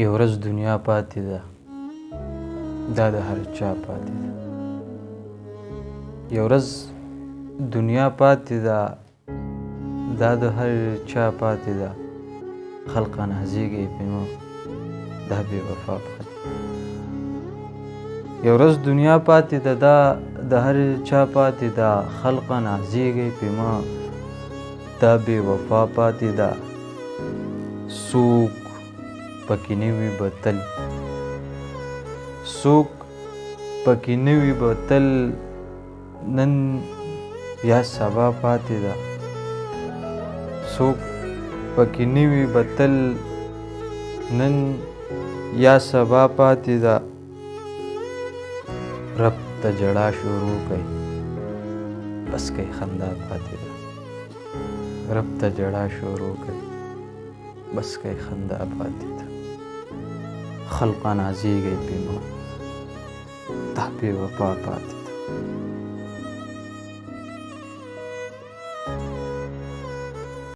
یو ورځ دنیا پاتې ده، دا د هر چا پاتې ده. یو ورځ دنیا پاتې ده، دا د هر چا پاتې ده. خلقه نازیږي پې مه، دا بې وفا پاتې ده. یو ورځ دنیا پاتې ده، دا د هر چا پاتې ده. خلقه نازیږي پې مه، دا بې وفا پاتې ده. څوک پکې نه وي به تل، څوک پکې نه وي به تل، نن یا سبا پاتې ده. څوک پکې نه وي به تل، نن یا سبا پاتې ده. رب ته ژړا شروع کړئ، بس کئ خندا پاتې ده. رب ته ژړا شروع کړئ، بس کئ خندا پاتې ده. خلقه نازیږي پې مه، دا بې وفا پاتې ده.